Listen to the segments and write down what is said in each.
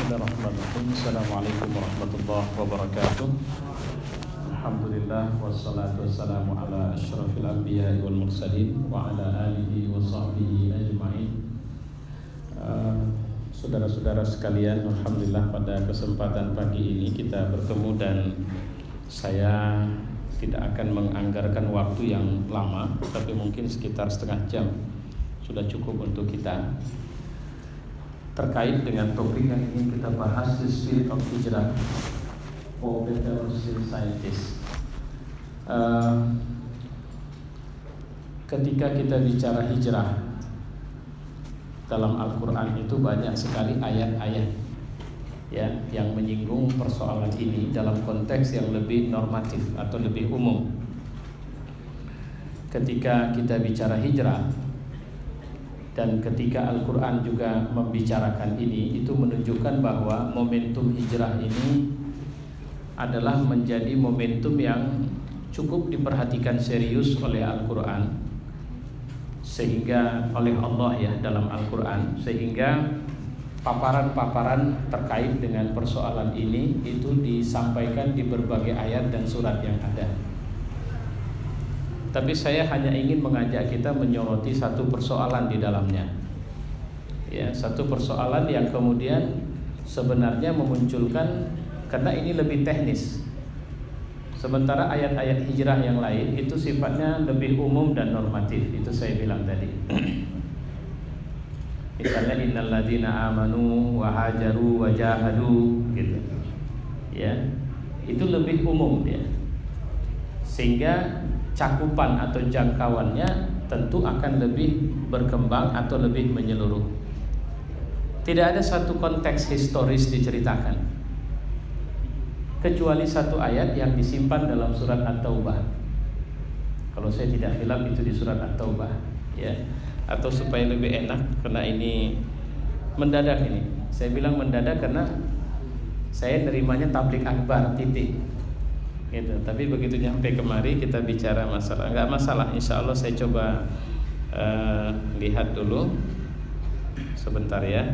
Bismillahirrahmanirrahim. Assalamualaikum warahmatullahi wabarakatuh. Alhamdulillah wassalatu wassalamu ala asyrafil anbiya'i wal mursalin wa ala alihi wa sahbihi ajma'in. Saudara-saudara sekalian, alhamdulillah pada kesempatan pagi ini kita bertemu dan saya tidak akan menganggarkan waktu yang lama, tapi mungkin sekitar setengah jam sudah cukup untuk kita terkait dengan topik yang ingin kita bahas, the spirit of hijrah for better Muslim scientists. Ketika kita bicara hijrah dalam Al-Quran itu banyak sekali ayat-ayat ya yang menyinggung persoalan ini dalam konteks yang lebih normatif atau lebih umum. Ketika kita bicara hijrah dan ketika Al-Quran juga membicarakan ini, itu menunjukkan bahwa momentum hijrah ini adalah menjadi momentum yang cukup diperhatikan serius oleh Al-Quran, sehingga oleh Allah ya dalam Al-Quran, sehingga paparan-paparan terkait dengan persoalan ini itu disampaikan di berbagai ayat dan surat yang ada. Tapi saya hanya ingin mengajak kita menyoroti satu persoalan di dalamnya. Ya, satu persoalan yang kemudian sebenarnya memunculkan, karena ini lebih teknis. Sementara ayat-ayat hijrah yang lain itu sifatnya lebih umum dan normatif. Itu saya bilang tadi. Misalnya innal ladzina amanu wa hajaru wa jahadu gitu. Ya. Itu lebih umum ya. Sehingga cakupan atau jangkauannya tentu akan lebih berkembang atau lebih menyeluruh. Tidak ada satu konteks historis diceritakan, kecuali satu ayat yang disimpan dalam surat At-Taubah. Kalau saya tidak khilaf itu di surat At-Taubah ya. Atau supaya lebih enak, karena ini mendadak ini. Saya bilang mendadak karena saya nerimanya tablik akbar titik gitu. Tapi begitu nyampe kemari kita bicara masalah, enggak masalah, insya Allah saya coba lihat dulu sebentar ya.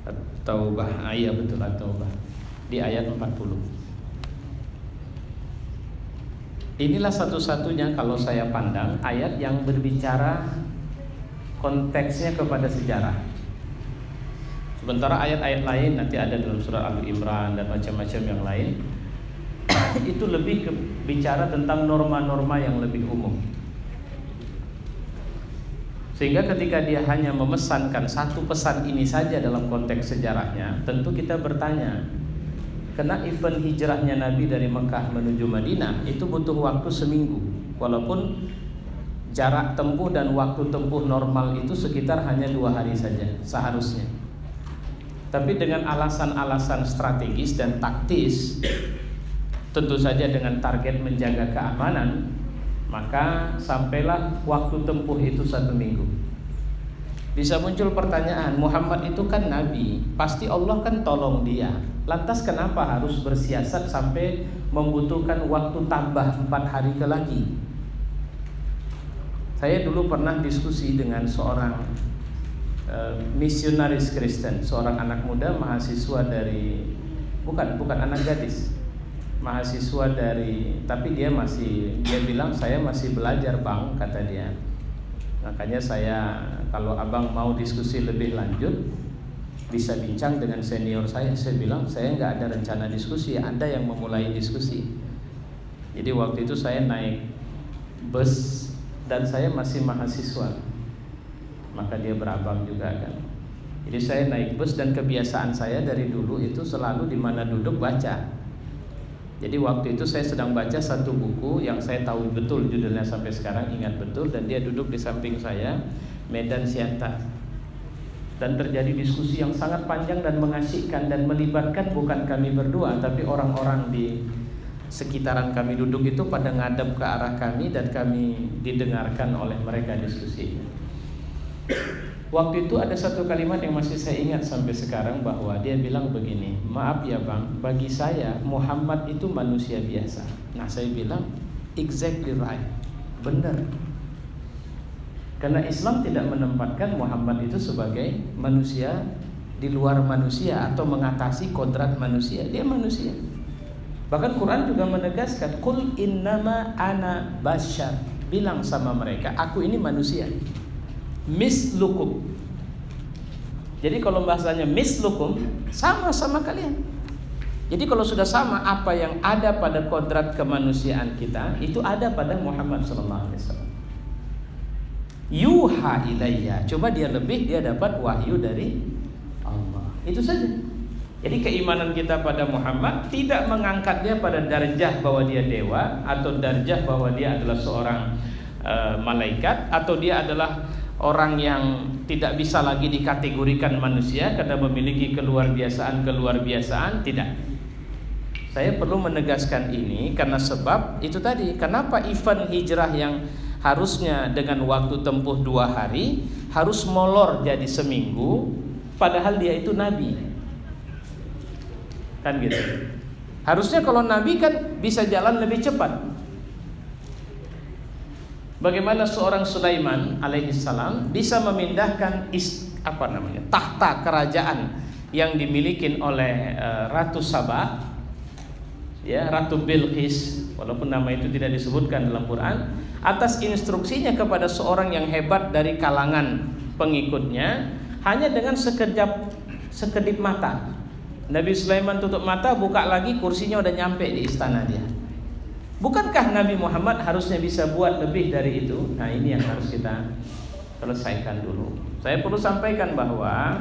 At-Taubah, ayat betul At-Taubah di ayat 40. Inilah satu-satunya kalau saya pandang ayat yang berbicara konteksnya kepada sejarah. Sementara ayat-ayat lain nanti ada dalam surah Al-Imran dan macam-macam yang lain itu lebih bicara tentang norma-norma yang lebih umum. Sehingga ketika dia hanya memesankan satu pesan ini saja dalam konteks sejarahnya, tentu kita bertanya, karena event hijrahnya Nabi dari Mekah menuju Madinah itu butuh waktu seminggu. Walaupun jarak tempuh dan waktu tempuh normal itu sekitar hanya 2 hari saja seharusnya. Tapi dengan alasan-alasan strategis dan taktis, tentu saja dengan target menjaga keamanan, maka sampailah waktu tempuh itu 1 minggu. Bisa muncul pertanyaan, Muhammad itu kan Nabi, pasti Allah kan tolong dia. Lantas kenapa harus bersiasat sampai membutuhkan waktu tambah 4 hari ke lagi? Saya dulu pernah diskusi dengan seorang misionaris Kristen, seorang anak muda mahasiswa dari bukan anak gadis, mahasiswa dari, tapi dia bilang saya masih belajar bang, kata dia. Makanya saya, kalau abang mau diskusi lebih lanjut bisa bincang dengan senior saya. Saya bilang saya nggak ada rencana diskusi, Anda yang memulai diskusi. Jadi waktu itu saya naik bus dan saya masih mahasiswa, maka dia berabang juga kan. Jadi saya naik bus dan kebiasaan saya dari dulu itu selalu di mana duduk baca. Jadi waktu itu saya sedang baca satu buku yang saya tahu betul judulnya sampai sekarang, ingat betul, dan dia duduk di samping saya, Medan Siantar. Dan terjadi diskusi yang sangat panjang dan mengasyikkan dan melibatkan bukan kami berdua, tapi orang-orang di sekitaran kami duduk itu pada ngadep ke arah kami dan kami didengarkan oleh mereka diskusi. Waktu itu ada satu kalimat yang masih saya ingat sampai sekarang, bahwa dia bilang begini, maaf ya bang, bagi saya Muhammad itu manusia biasa. Nah saya bilang exactly right, benar. Karena Islam tidak menempatkan Muhammad itu sebagai manusia di luar manusia atau mengatasi kodrat manusia. Dia manusia. Bahkan Quran juga menegaskan, Qul innama ana basyar. Bilang sama mereka, aku ini manusia. Mislukum. Jadi kalau bahasanya mislukum, sama-sama kalian. Jadi kalau sudah sama, apa yang ada pada kodrat kemanusiaan kita, itu ada pada Muhammad SAW. Yuha ilayya. Coba dia lebih, dia dapat wahyu dari Allah. Itu saja. Jadi keimanan kita pada Muhammad tidak mengangkat dia pada darjah bahwa dia dewa, atau darjah bahwa dia adalah seorang malaikat, atau dia adalah orang yang tidak bisa lagi dikategorikan manusia karena memiliki keluar biasaan. Tidak. Saya perlu menegaskan ini karena sebab itu tadi, kenapa event hijrah yang harusnya dengan waktu tempuh 2 hari harus molor jadi seminggu, padahal dia itu nabi. Kan gitu. Harusnya kalau nabi kan bisa jalan lebih cepat. Bagaimana seorang Sulaiman alaihissalam bisa memindahkan tahta kerajaan yang dimiliki oleh Ratu Saba, ya, Ratu Bilqis, walaupun nama itu tidak disebutkan dalam Quran, atas instruksinya kepada seorang yang hebat dari kalangan pengikutnya, hanya dengan sekedip mata. Nabi Sulaiman tutup mata, buka lagi, kursinya udah nyampe di istana dia. Bukankah Nabi Muhammad harusnya bisa buat lebih dari itu? Nah ini yang harus kita selesaikan dulu. Saya perlu sampaikan bahwa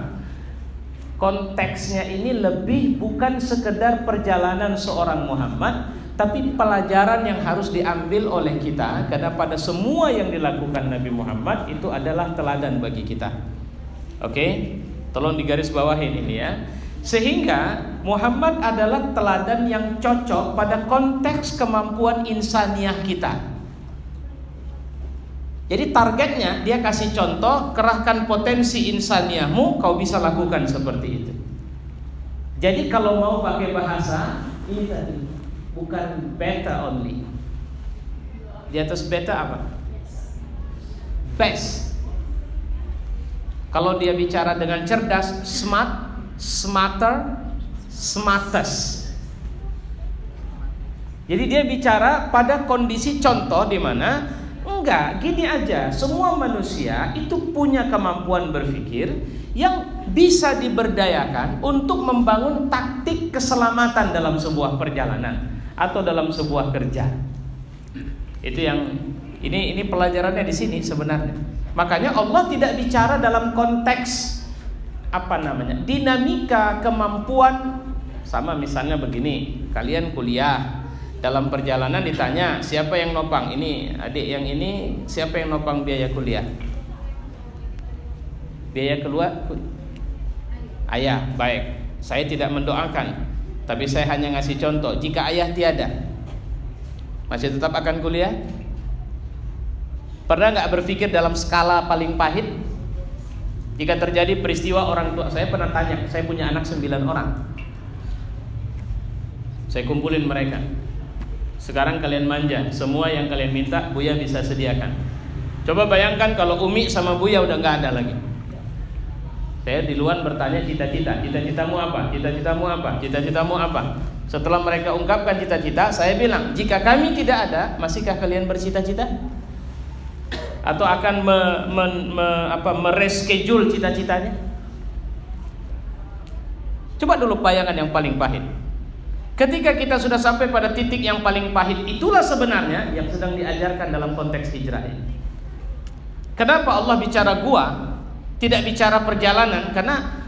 konteksnya ini lebih bukan sekedar perjalanan seorang Muhammad, tapi pelajaran yang harus diambil oleh kita, karena pada semua yang dilakukan Nabi Muhammad itu adalah teladan bagi kita. Oke? Tolong digarisbawahin ini ya. Sehingga Muhammad adalah teladan yang cocok pada konteks kemampuan insaniah kita. Jadi targetnya dia kasih contoh, kerahkan potensi insaniahmu, kau bisa lakukan seperti itu. Jadi kalau mau pakai bahasa ini tadi, bukan beta only. Di atas beta apa? Best. Kalau dia bicara dengan cerdas, smart, smarter, smartest. Jadi dia bicara pada kondisi contoh di mana enggak, gini aja, semua manusia itu punya kemampuan berpikir yang bisa diberdayakan untuk membangun taktik keselamatan dalam sebuah perjalanan atau dalam sebuah kerja. Itu yang ini pelajarannya di sini sebenarnya. Makanya Allah tidak bicara dalam konteks dinamika kemampuan. Sama misalnya begini, kalian kuliah, dalam perjalanan ditanya siapa yang nopang, ini adik yang ini, siapa yang nopang biaya kuliah? Biaya keluar ayah. Baik, saya tidak mendoakan, tapi saya hanya ngasih contoh. Jika ayah tiada, masih tetap akan kuliah? Pernah nggak berpikir dalam skala paling pahit? Jika terjadi peristiwa orang tua, saya pernah tanya, saya punya anak 9 orang, saya kumpulin mereka. Sekarang kalian manja, semua yang kalian minta Buya bisa sediakan. Coba bayangkan kalau Umi sama Buya udah nggak ada lagi. Saya di luar bertanya cita-citamu apa? Cita-citamu apa? Cita-citamu apa? Setelah mereka ungkapkan cita-cita, saya bilang, jika kami tidak ada, masihkah kalian bercita-cita? Atau akan mereschedule cita-citanya? Coba dulu bayangan yang paling pahit. Ketika kita sudah sampai pada titik yang paling pahit, itulah sebenarnya yang sedang diajarkan dalam konteks hijrah ini. Kenapa Allah bicara gua, tidak bicara perjalanan? Karena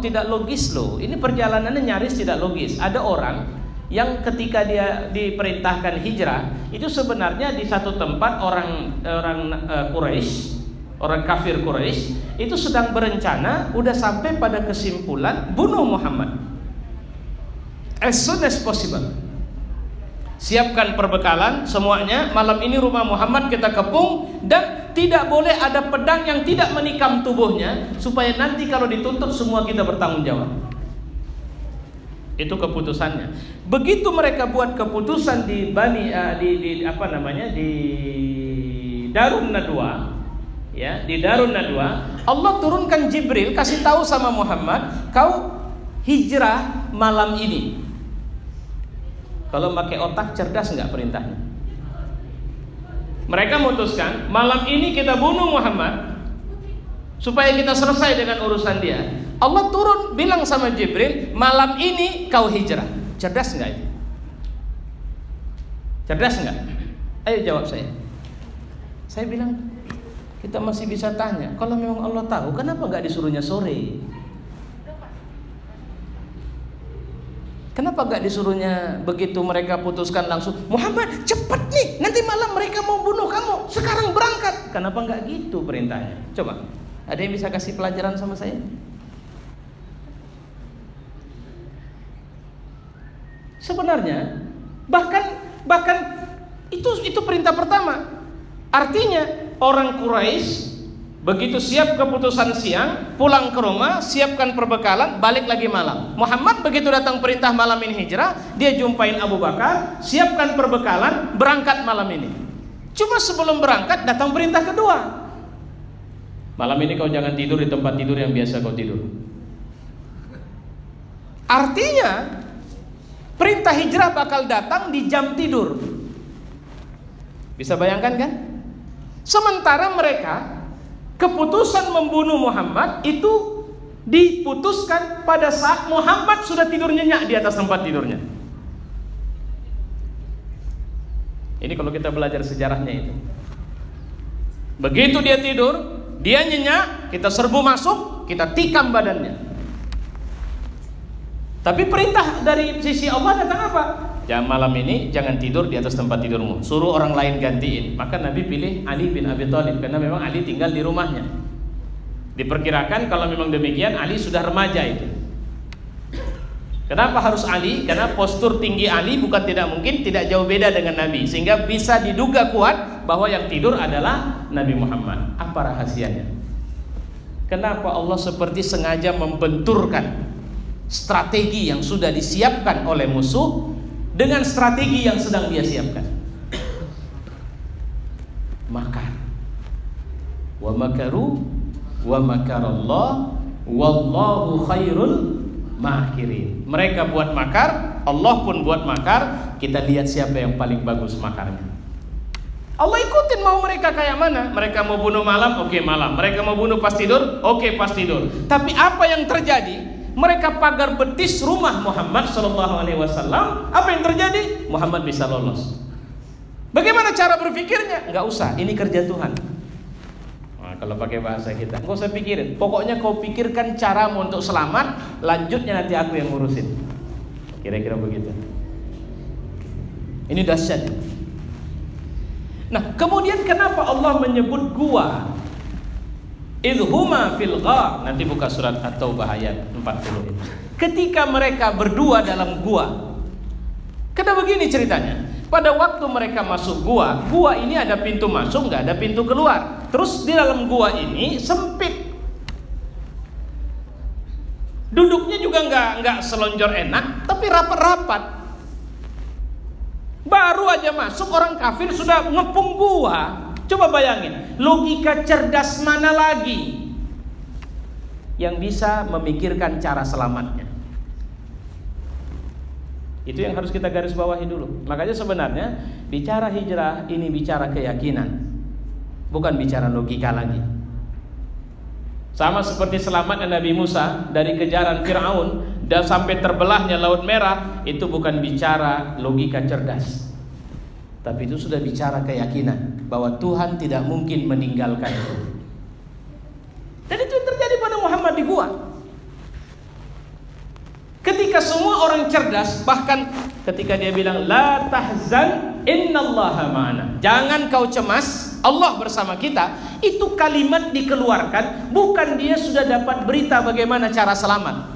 tidak logis loh. Ini perjalanannya nyaris tidak logis. Ada orang yang ketika dia diperintahkan hijrah, itu sebenarnya di satu tempat orang Quraisy, orang kafir Quraisy itu sedang berencana, udah sampai pada kesimpulan bunuh Muhammad as soon as possible. siapkan perbekalan semuanya, malam ini rumah Muhammad kita kepung, dan tidak boleh ada pedang yang tidak menikam tubuhnya, supaya nanti kalau dituntut semua kita bertanggung jawab. Itu keputusannya. Begitu mereka buat keputusan di Darun Nadwa, ya, di Darun Nadwa, Allah turunkan Jibril kasih tahu sama Muhammad, kau hijrah malam ini. Kalau pakai otak cerdas nggak perintahnya? Mereka memutuskan malam ini kita bunuh Muhammad supaya kita selesai dengan urusan dia. Allah turun bilang sama Jibril, malam ini kau hijrah. Cerdas nggak itu? Cerdas nggak? Ayo jawab saya. Saya bilang, kita masih bisa tanya, kalau memang Allah tahu, kenapa nggak disuruhnya sore? Kenapa nggak disuruhnya begitu mereka putuskan langsung, Muhammad cepet nih, nanti malam mereka mau bunuh kamu, sekarang berangkat. Kenapa nggak gitu perintahnya? Coba, ada yang bisa kasih pelajaran sama saya? Sebenarnya, bahkan itu perintah pertama. Artinya orang Quraisy begitu siap keputusan siang, pulang ke rumah, siapkan perbekalan, balik lagi malam. Muhammad begitu datang perintah malam ini hijrah, dia jumpain Abu Bakar, siapkan perbekalan, berangkat malam ini. Cuma sebelum berangkat datang perintah kedua. Malam ini kau jangan tidur di tempat tidur yang biasa kau tidur. Artinya perintah hijrah bakal datang di jam tidur. Bisa bayangkan kan? Sementara mereka keputusan membunuh Muhammad itu diputuskan pada saat Muhammad sudah tidur nyenyak di atas tempat tidurnya. Ini kalau kita belajar sejarahnya itu. Begitu dia tidur, dia nyenyak, kita serbu masuk, kita tikam badannya. Tapi perintah dari sisi Allah datang apa? Jam malam ini jangan tidur di atas tempat tidurmu, suruh orang lain gantiin. Maka Nabi pilih Ali bin Abi Thalib, karena memang Ali tinggal di rumahnya. Diperkirakan kalau memang demikian Ali sudah remaja itu. Kenapa harus Ali? Karena postur tinggi Ali bukan tidak mungkin tidak jauh beda dengan Nabi, sehingga bisa diduga kuat bahwa yang tidur adalah Nabi Muhammad. Apa rahasianya? Kenapa Allah seperti sengaja membenturkan strategi yang sudah disiapkan oleh musuh dengan strategi yang sedang dia siapkan? Makar. Wa makaru wa makarallah wallahu khairul makirin. Mereka buat makar, Allah pun buat makar. Kita lihat siapa yang paling bagus makarnya. Allah ikutin mau mereka kayak mana. Mereka mau bunuh malam, oke malam. Mereka mau bunuh pas tidur, oke pas tidur. Tapi apa yang terjadi? Mereka pagar betis rumah Muhammad SAW. Apa yang terjadi? Muhammad bisa lolos. Bagaimana cara berpikirnya? Enggak usah, ini kerja Tuhan. Nah, kalau pakai bahasa kita, enggak usah pikirin. Pokoknya kau pikirkan caramu untuk selamat, lanjutnya nanti aku yang ngurusin. Kira-kira begitu. Ini dahsyat. Nah, kemudian kenapa Allah menyebut gua? Idhuma fil ghar. Nanti buka surat At-Taubah ayat 40 ini. Ketika mereka berdua dalam gua. Karena begini ceritanya. Pada waktu mereka masuk gua, gua ini ada pintu masuk, nggak ada pintu keluar. Terus di dalam gua ini sempit. Duduknya juga nggak selonjor enak, tapi rapat-rapat. Baru aja masuk orang kafir sudah ngepung gua. Coba bayangin, logika cerdas mana lagi yang bisa memikirkan cara selamatnya? Itu yang harus kita garis bawahi dulu. Makanya sebenarnya bicara hijrah ini bicara keyakinan, bukan bicara logika lagi. Sama seperti selamatnya Nabi Musa dari kejaran Fir'aun dan sampai terbelahnya Laut Merah, itu bukan bicara logika cerdas, tapi itu sudah bicara keyakinan bahwa Tuhan tidak mungkin meninggalkan itu. Dan itu yang terjadi pada Muhammad di gua. Ketika semua orang cerdas, bahkan ketika dia bilang la tahzan innallaha ma'ana, jangan kau cemas, Allah bersama kita. Itu kalimat dikeluarkan bukan dia sudah dapat berita bagaimana cara selamat.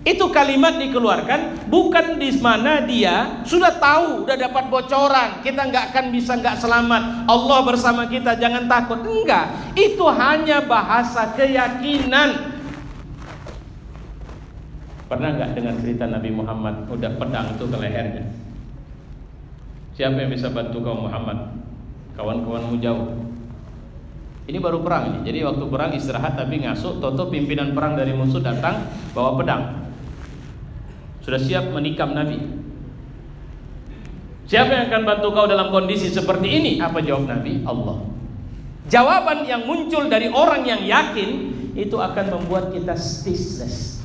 Itu kalimat dikeluarkan bukan di mana dia sudah tahu, udah dapat bocoran, kita nggak akan bisa, nggak selamat, Allah bersama kita, jangan takut. Enggak, itu hanya bahasa keyakinan. Pernah nggak dengar cerita Nabi Muhammad udah pedang itu ke lehernya? Siapa yang bisa bantu kau Muhammad? Kawan-kawanmu jauh. Ini baru perang ini. Jadi waktu perang istirahat tapi ngasuk, toto pimpinan perang dari musuh datang bawa pedang. Sudah siap menikam Nabi. Siapa yang akan bantu kau dalam kondisi seperti ini? Apa jawab Nabi? Allah. Jawaban yang muncul dari orang yang yakin itu akan membuat kita speechless.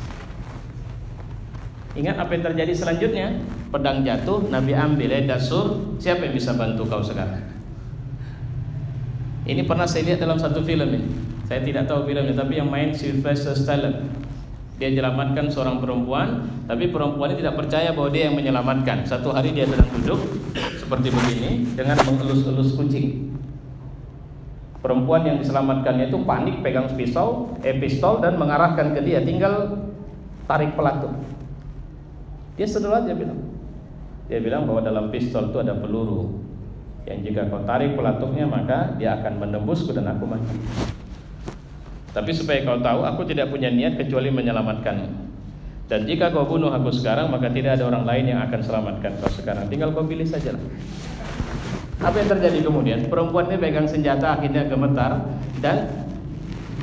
Ingat apa yang terjadi selanjutnya? Pedang jatuh, Nabi ambil dasur. Siapa yang bisa bantu kau sekarang? Ini pernah saya lihat dalam satu film ini. Saya tidak tahu filmnya, tapi yang main Sylvester Stallone. Dia menyelamatkan seorang perempuan, tapi perempuan ini tidak percaya bahwa dia yang menyelamatkan. Satu hari dia sedang duduk seperti begini dengan mengelus-elus kucing. Perempuan yang diselamatkannya itu panik, pegang pistol dan mengarahkan ke dia, tinggal tarik pelatuk. Dia sedul aja bilang. Dia bilang bahwa dalam pistol itu ada peluru yang jika kau tarik pelatuknya maka dia akan menembusku dan aku mati. Tapi supaya kau tahu, aku tidak punya niat kecuali menyelamatkanmu. Dan jika kau bunuh aku sekarang, maka tidak ada orang lain yang akan selamatkan kau sekarang. Tinggal kau pilih sajalah. Apa yang terjadi kemudian? Perempuan ini pegang senjata, akhirnya gemetar dan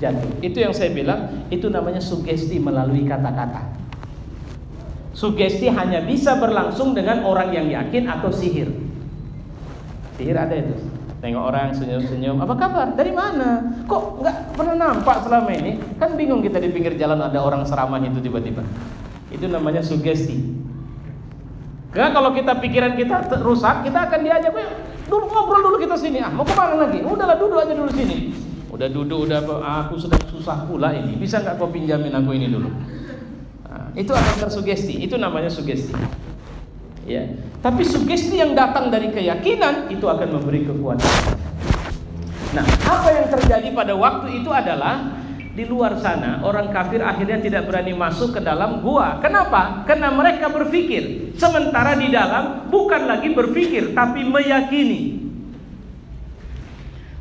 jatuh. Itu yang saya bilang, itu namanya sugesti melalui kata-kata. Sugesti hanya bisa berlangsung dengan orang yang yakin atau sihir. Sihir ada itu. Tengok orang senyum-senyum, apa kabar? Dari mana? Kok nggak pernah nampak selama ini? Kan bingung kita di pinggir jalan ada orang seramah itu tiba-tiba. Itu namanya sugesti. Karena kalau pikiran kita rusak, kita akan diajak, dulu ngobrol dulu kita sini. Mau kemana lagi? Udahlah duduk aja dulu sini. Udah duduk, aku sedang susah pula ini. Bisa nggak kau pinjamin aku ini dulu? Nah, itu akan tersugesti. Itu namanya sugesti. Ya. Tapi sugesti yang datang dari keyakinan itu akan memberi kekuatan. Nah, apa yang terjadi pada waktu itu adalah di luar sana orang kafir akhirnya tidak berani masuk ke dalam gua. Kenapa? Karena mereka berpikir, sementara di dalam bukan lagi berpikir tapi meyakini.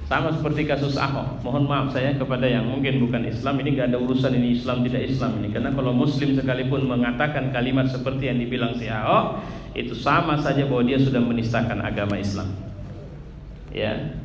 Sama seperti kasus Ahok. Mohon maaf saya kepada yang mungkin bukan Islam, ini gak ada urusan ini Islam tidak Islam ini. Karena kalau Muslim sekalipun mengatakan kalimat seperti yang dibilang si Ahok, itu sama saja bahwa dia sudah menistakan agama Islam. Ya.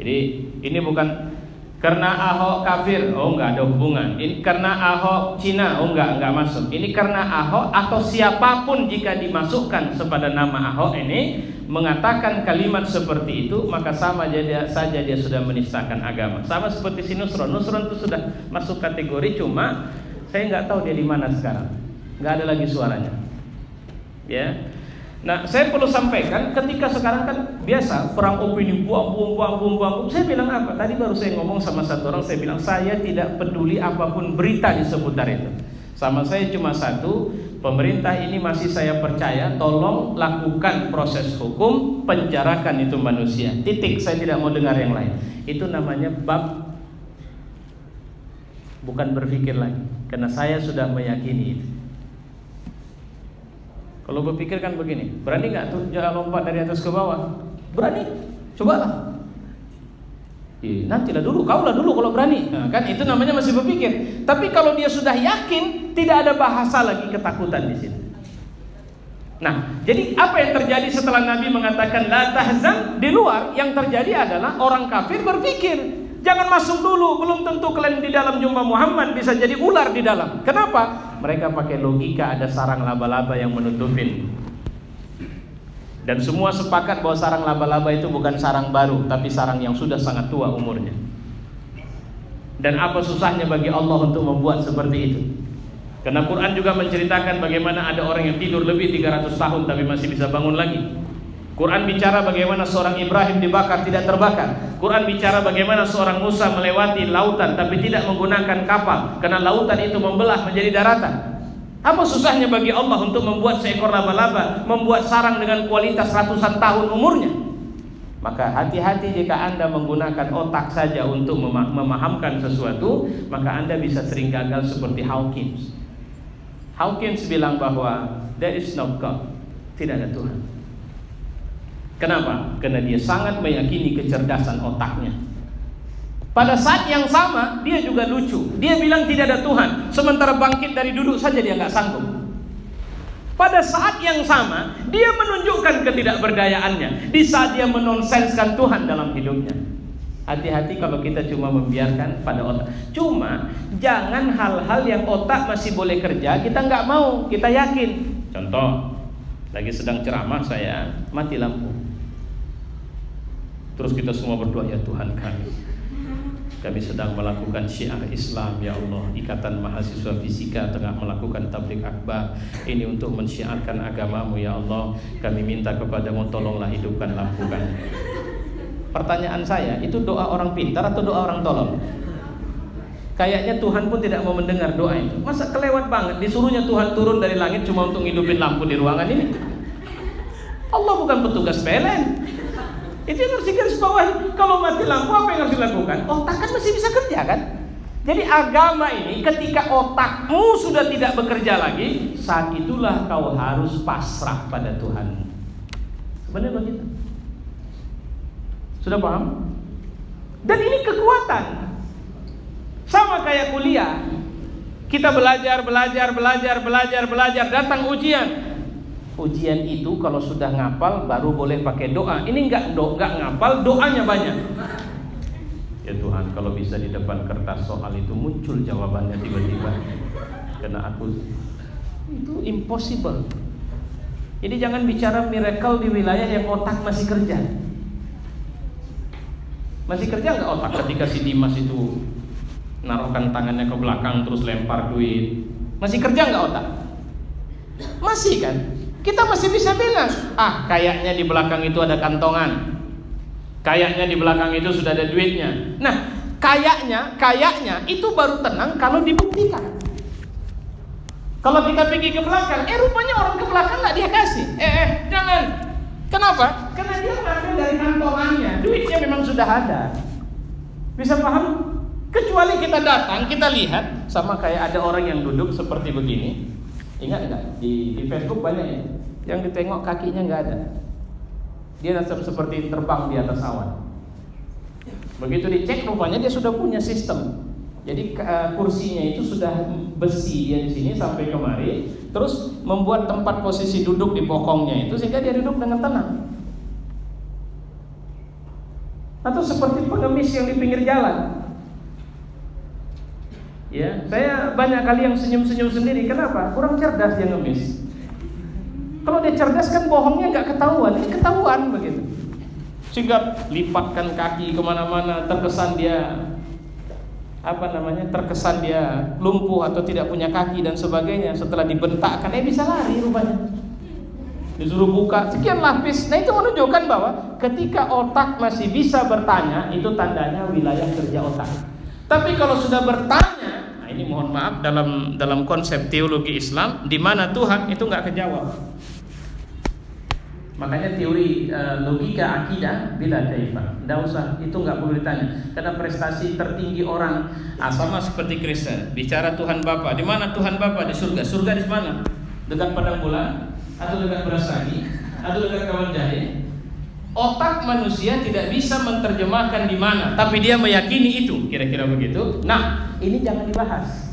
Jadi ini bukan karena Ahok kafir, oh enggak ada hubungan. Ini karena Ahok Cina, oh enggak masuk. Ini karena Ahok atau siapapun jika dimasukkan kepada nama Ahok ini mengatakan kalimat seperti itu, maka sama saja dia sudah menistakan agama. Sama seperti si Nusron. Nusron itu sudah masuk kategori, cuma saya nggak tahu dia di mana sekarang. Nggak ada lagi suaranya. Ya. Nah, saya perlu sampaikan, ketika sekarang kan biasa perang opini, buang. Saya bilang apa? Tadi baru saya ngomong sama satu orang, saya bilang saya tidak peduli apapun berita di seputar itu. Sama saya cuma satu, pemerintah ini masih saya percaya, tolong lakukan proses hukum, penjarakan itu manusia. Titik, saya tidak mau dengar yang lain. Itu namanya bab bukan berpikir lagi, karena saya sudah meyakini itu. Kalau berpikir kan begini, berani nggak tuh jangan lompat dari atas ke bawah? Berani, cobalah. Nantilah dulu, kaulah dulu kalau berani. Nah, kan itu namanya masih berpikir. Tapi kalau dia sudah yakin, tidak ada bahasa lagi ketakutan di situ. Nah, jadi apa yang terjadi setelah Nabi mengatakan la tahzan? Di luar yang terjadi adalah orang kafir berpikir, jangan masuk dulu, belum tentu kalian di dalam jumpa Muhammad, bisa jadi ular di dalam. Kenapa? Mereka pakai logika, ada sarang laba-laba yang menutupin. Dan semua sepakat bahwa sarang laba-laba itu bukan sarang baru, tapi sarang yang sudah sangat tua umurnya. Dan apa susahnya bagi Allah untuk membuat seperti itu? Karena Quran juga menceritakan bagaimana ada orang yang tidur lebih 300 tahun tapi masih bisa bangun lagi. Quran bicara bagaimana seorang Ibrahim dibakar tidak terbakar. Quran bicara bagaimana seorang Musa melewati lautan tapi tidak menggunakan kapal karena lautan itu membelah menjadi daratan. Apa susahnya bagi Allah untuk membuat seekor laba-laba, membuat sarang dengan kualitas ratusan tahun umurnya? Maka hati-hati jika Anda menggunakan otak saja untuk memahamkan sesuatu, maka Anda bisa sering gagal seperti Hawkins. Hawkins bilang bahwa there is no God, tidak ada Tuhan. Kenapa? Karena dia sangat meyakini kecerdasan otaknya. Pada saat yang sama dia juga lucu. Dia bilang tidak ada Tuhan, sementara bangkit dari duduk saja dia nggak sanggup. Pada saat yang sama dia menunjukkan ketidakberdayaannya di saat dia menonsenskan Tuhan dalam hidupnya. Hati-hati kalau kita cuma membiarkan pada otak. Cuma jangan hal-hal yang otak masih boleh kerja kita nggak mau, kita yakin. Contoh, lagi sedang ceramah saya, mati lampu. Terus kita semua berdoa, ya Tuhan kami sedang melakukan syiar Islam, ya Allah. Ikatan Mahasiswa Fisika tengah melakukan tabligh akbar. Ini untuk mensyiarkan agamamu, ya Allah. Kami minta kepadamu, tolonglah hidupkan lampu kami. Pertanyaan saya, itu doa orang pintar atau doa orang tolol? Kayaknya Tuhan pun tidak mau mendengar doa itu. Masa kelewat banget, disuruhnya Tuhan turun dari langit cuma untuk ngidupin lampu di ruangan ini? Allah bukan petugas PLN. Itu yang harus digarisbawahi. Kalau mati lampu apa yang harus dilakukan? Otak kan masih bisa kerja kan? Jadi agama ini ketika otakmu sudah tidak bekerja lagi, saat itulah kau harus pasrah pada Tuhan. Sebenarnya begitu. Sudah paham? Dan ini kekuatan. Sama kayak kuliah. Kita belajar, datang ujian. Ujian itu kalau sudah ngapal baru boleh pakai doa. Ini enggak ngapal, doanya banyak. Ya Tuhan, kalau bisa di depan kertas soal itu muncul jawabannya tiba-tiba. Karena aku itu impossible. Jadi jangan bicara miracle di wilayah yang otak masih kerja. Masih kerja nggak otak ketika si Dimas itu naruhkan tangannya ke belakang terus lempar duit? Masih kerja nggak otak? Masih kan? Kita masih bisa bilang, kayaknya di belakang itu ada kantongan, kayaknya di belakang itu sudah ada duitnya. Nah, kayaknya itu baru tenang kalau dibuktikan. Kalau kita pergi ke belakang, rupanya orang ke belakang nggak dia kasih. Jangan. Kenapa? Karena dia ngambil dari kantongannya, duitnya memang sudah ada. Bisa paham? Kecuali kita datang, kita lihat, sama kayak ada orang yang duduk seperti begini. Ingat nggak di Facebook banyak ya, yang ditengok kakinya nggak ada. Dia seperti terbang di atas awan. Begitu dicek, rupanya dia sudah punya sistem. Jadi kursinya itu sudah besi dia di sini sampai kemari, terus membuat tempat posisi duduk di bokongnya itu sehingga dia duduk dengan tenang. Atau seperti pengemis yang di pinggir jalan. Ya, saya banyak kali yang senyum-senyum sendiri. Kenapa? Kurang cerdas dia ngemis. Kalau dia cerdas kan bohongnya nggak ketahuan. Ini ketahuan begitu. Sehingga lipatkan kaki kemana-mana, terkesan dia terkesan dia lumpuh atau tidak punya kaki dan sebagainya. Setelah dibentakkan, bisa lari rupanya. Disuruh buka sekian lapis. Nah, itu menunjukkan bahwa ketika otak masih bisa bertanya, itu tandanya wilayah kerja otak. Tapi kalau sudah bertanya, nah ini mohon maaf dalam konsep teologi Islam, di mana Tuhan itu nggak kejawab. Makanya teori logika akidah bila kaifah, nggak usah, itu nggak perlu ditanya. Karena prestasi tertinggi orang, sama seperti Kristen, bicara Tuhan Bapa, di mana Tuhan Bapa? Di surga. Surga di mana? Dekat padang bulan, atau dekat beras lagi, atau dekat kawan jahe? Otak manusia tidak bisa menerjemahkan di mana, tapi dia meyakini itu, kira-kira begitu. Nah, ini jangan dibahas.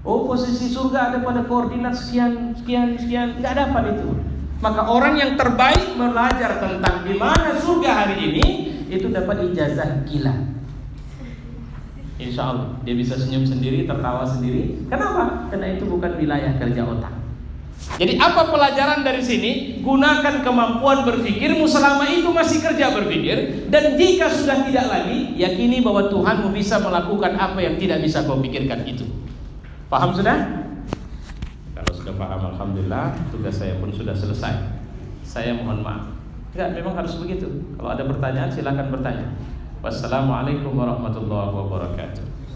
Posisi surga ada pada koordinat sekian, nggak dapat itu. Maka orang yang terbaik belajar tentang di mana surga hari ini, itu dapat ijazah gila. Insya Allah dia bisa senyum sendiri, tertawa sendiri. Kenapa? Karena itu bukan wilayah kerja otak. Jadi apa pelajaran dari sini? Gunakan kemampuan berpikirmu selama itu masih kerja berpikir. Dan jika sudah tidak lagi, yakini bahwa Tuhanmu bisa melakukan apa yang tidak bisa kau pikirkan itu. Paham sudah? Kalau sudah paham, alhamdulillah, tugas saya pun sudah selesai. Saya mohon maaf. Enggak, memang harus begitu. Kalau ada pertanyaan silakan bertanya. Wassalamualaikum warahmatullahi wabarakatuh.